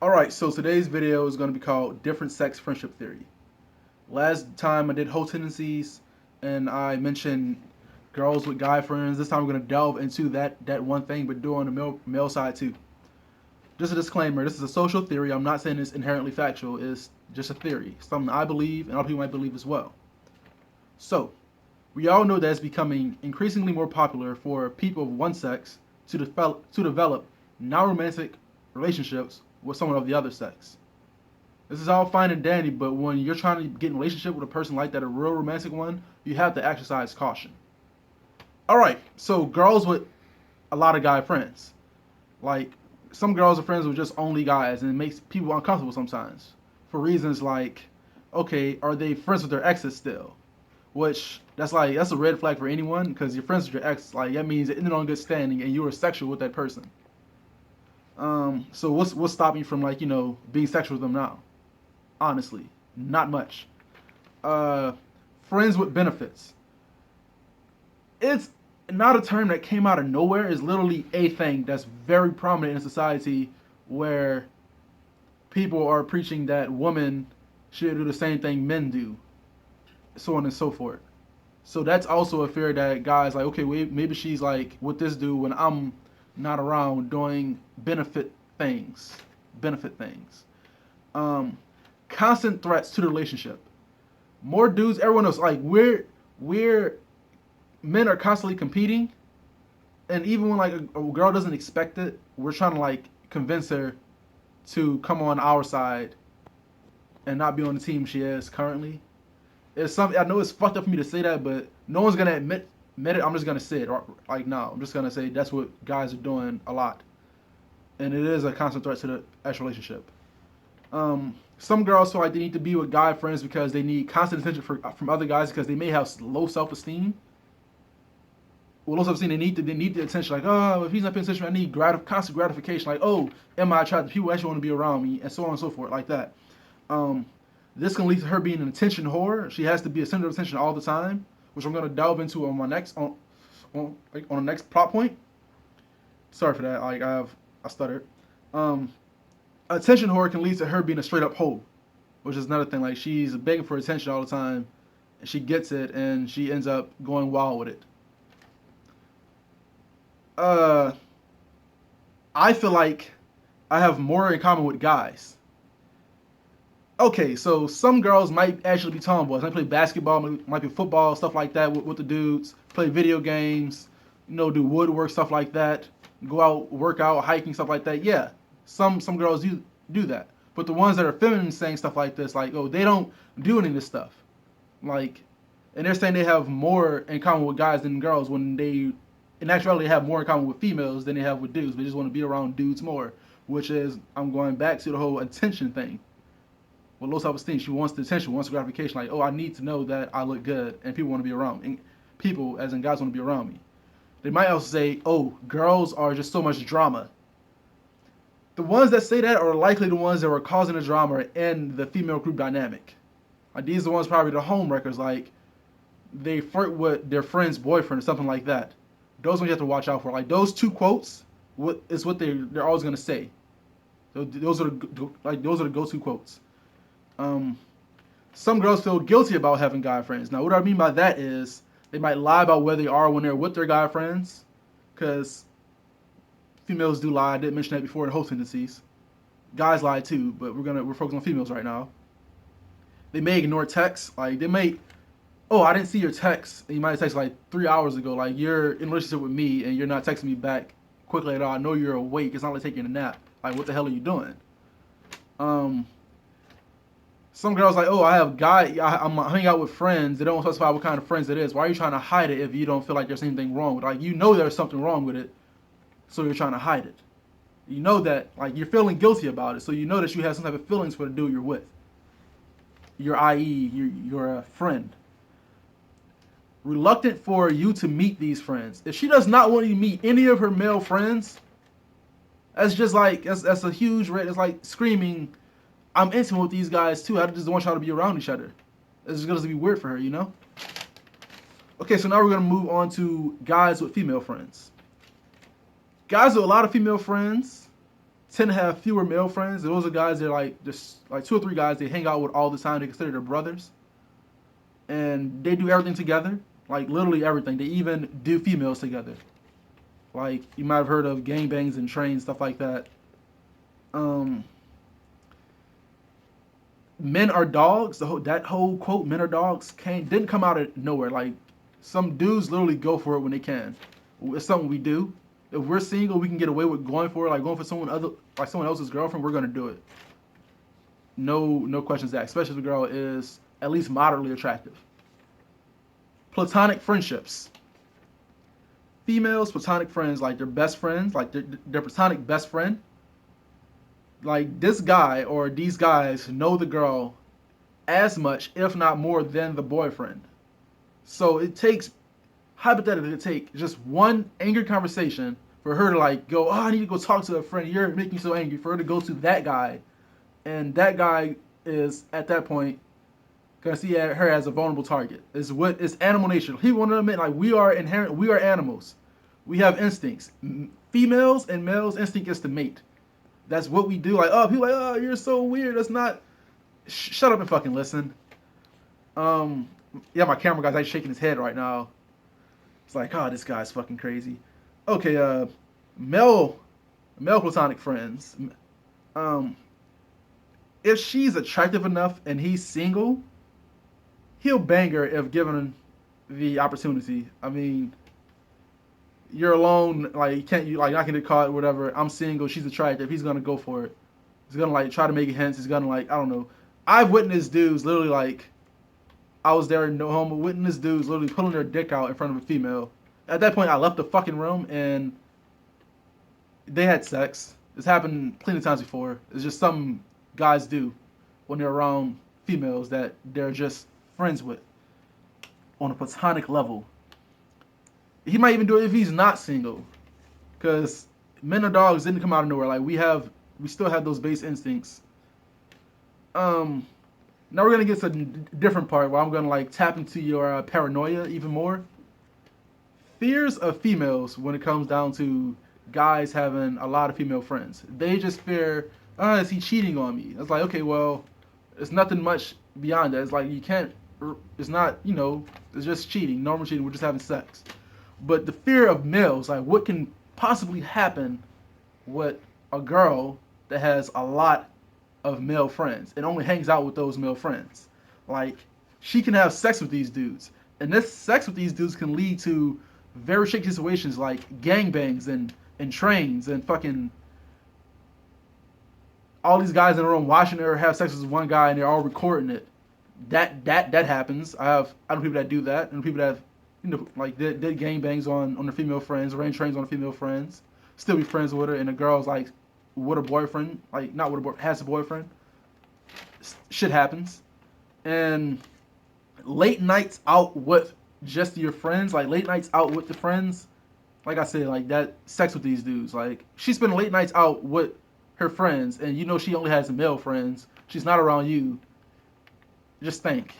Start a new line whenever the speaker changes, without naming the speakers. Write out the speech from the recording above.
Alright, so today's video is going to be called Different Sex Friendship Theory. Last time I did whole tendencies and I mentioned girls with guy friends. This time we're going to delve into that one thing, but do it on the male side too. Just a disclaimer, this is a social theory. I'm not saying it's inherently factual. It's just a theory. Something I believe and other people might believe as well. So, we all know that it's becoming increasingly more popular for people of one sex to develop non-romantic relationships with someone of the other sex. This is all fine and dandy, but when you're trying to get in a relationship with a person like that, a real romantic one, you have to exercise caution. Alright, so girls with a lot of guy friends. Like, some girls are friends with just only guys, and it makes people uncomfortable sometimes. For reasons like, okay, are they friends with their exes still? Which, that's a red flag for anyone, because you're friends with your ex, like, that means it ended on good standing, and you were sexual with that person. So what's stopping you from, like, being sexual with them now? Honestly, not much. Uh, Friends with benefits. It's not a term that came out of nowhere. It's literally a thing that's very prominent in society, where people are preaching that women should do the same thing men do, so on and so forth. So that's also a fear that guys like, okay, wait, maybe she's like with this dude when I'm not around doing benefit things. Um, Constant threats to the relationship. More dudes, everyone else, like we're men are constantly competing, and even when like a girl doesn't expect it, we're trying to like convince her to come on our side and not be on the team she is currently. It's something I know it's fucked up for me to say that, but no one's gonna admit it. I'm just gonna say it. Like no, I'm just gonna say that's what guys are doing a lot, and it is a constant threat to the actual relationship. Some girls feel like they need to be with guy friends because they need constant attention from other guys because they may have low self esteem. Well, low self esteem, they need the attention. Like, oh, if he's not paying attention, I need constant gratification. Like, oh, am I attractive? People actually want to be around me, and so on and so forth, like that. Um, this can lead to her being an attention whore. She has to be a center of attention all the time, which I'm going to delve into on my next on the next plot point. Sorry for that. Like I stuttered. Um, Attention whore can lead to her being a straight up hoe, which is another thing. Like she's begging for attention all the time, and she gets it, and she ends up going wild with it. Uh, I feel like I have more in common with guys. Okay, so some girls might actually be tomboys. Might play basketball, might be football, stuff like that with the dudes. Play video games, do woodwork, stuff like that. Go out, work out, hiking, stuff like that. Yeah, some girls do that. But the ones that are feminine saying stuff like this, like, oh, they don't do any of this stuff. Like, and they're saying they have more in common with guys than girls when in actuality, they have more in common with females than they have with dudes. They just want to be around dudes more, which is, I'm going back to the whole attention thing. With low self-esteem, she wants the attention, wants the gratification. Like, oh, I need to know that I look good, and people want to be around me. And people, as in guys, want to be around me. They might also say, oh, girls are just so much drama. The ones that say that are likely the ones that were causing the drama in the female group dynamic. Like, these are the ones probably the home wreckers. Like, they flirt with their friend's boyfriend or something like that. Those ones you have to watch out for. Like, those two quotes is what they're always going to say. So those are the go-to quotes. Um, some girls feel guilty about having guy friends. Now, what I mean by that is they might lie about where they are when they're with their guy friends, because females do lie. I didn't mention that before in whole tendencies. Guys lie too, but we're focusing on females right now. They may ignore texts. Like they may, oh, I didn't see your text. And you might have texted like 3 hours ago. Like you're in a relationship with me and you're not texting me back quickly at all. I know you're awake. It's not like taking a nap. Like what the hell are you doing? Um, Some girls like, oh, I'm hanging out with friends. They don't specify what kind of friends it is. Why are you trying to hide it if you don't feel like there's anything wrong with it? Like, there's something wrong with it, so you're trying to hide it. You know that, like, you're feeling guilty about it, so you know that you have some type of feelings for the dude you're with. You're a friend. Reluctant for you to meet these friends. If she does not want you to meet any of her male friends, that's just like, that's a huge red. It's like screaming, I'm intimate with these guys too. I just want y'all to be around each other. It's just gonna be weird for her. Okay, so now we're gonna move on to guys with female friends. Guys with a lot of female friends tend to have fewer male friends. Those are guys that are like just like two or three guys they hang out with all the time. They consider their brothers, and they do everything together, like literally everything. They even do females together. Like you might have heard of gangbangs and trains, stuff like that. Um, Men are dogs. That whole quote, "men are dogs," didn't come out of nowhere. Like some dudes literally go for it when they can. It's something we do. If we're single, we can get away with going for it, like going for someone else's girlfriend. We're gonna do it. No questions asked. Especially if the girl is at least moderately attractive. Platonic friendships. Females, platonic friends, like their best friends, like their platonic best friend. Like this guy or these guys know the girl as much, if not more, than the boyfriend. So it takes, hypothetically, it take just one angry conversation for her to like go, oh, I need to go talk to a friend. You're making me so angry. For her to go to that guy, and that guy is at that point gonna see her as a vulnerable target. Is animal nature. He want to admit like we are animals. We have instincts. Females and males instinct is to mate. That's what we do. Like, oh, people like, oh, you're so weird. That's not. Shut up and fucking listen. Yeah, my camera guy's like shaking his head right now. It's like, oh, this guy's fucking crazy. Okay, male platonic friends. Um, if she's attractive enough and he's single, he'll bang her if given the opportunity. I mean, you're alone, like you like not gonna get caught, whatever. I'm single, she's attractive. He's gonna go for it. He's gonna like try to make it hints. He's gonna like I don't know. I've witnessed dudes literally like I was there in no homo witnessed dudes literally pulling their dick out in front of a female. At that point, I left the fucking room and they had sex. It's happened plenty of times before. It's just some guys do when they're around females that they're just friends with on a platonic level. He might even do it if he's not single, because men or dogs didn't come out of nowhere. Like we still have those base instincts. Now we're gonna get to a different part where I'm gonna like tap into your paranoia even more. Fears of females when it comes down to guys having a lot of female friends. They just fear, oh, is he cheating on me? It's like, okay, well, it's nothing much beyond that. It's like you can't. It's not, it's just cheating, normal cheating. We're just having sex. But the fear of males, like what can possibly happen with a girl that has a lot of male friends and only hangs out with those male friends. Like she can have sex with these dudes. And this sex with these dudes can lead to very shaky situations like gangbangs and trains and fucking all these guys in a room watching her have sex with one guy and they're all recording it. That happens. I know people that do that, and people that have like did gangbangs on their female friends, ran trains on their female friends, still be friends with her, and the girl's like with a boyfriend, like not with a boyfriend, has a boyfriend. Shit happens, and late nights out with just your friends, like late nights out with the friends, like I said, like that sex with these dudes, like she's spending late nights out with her friends, and she only has male friends. She's not around you. Just think,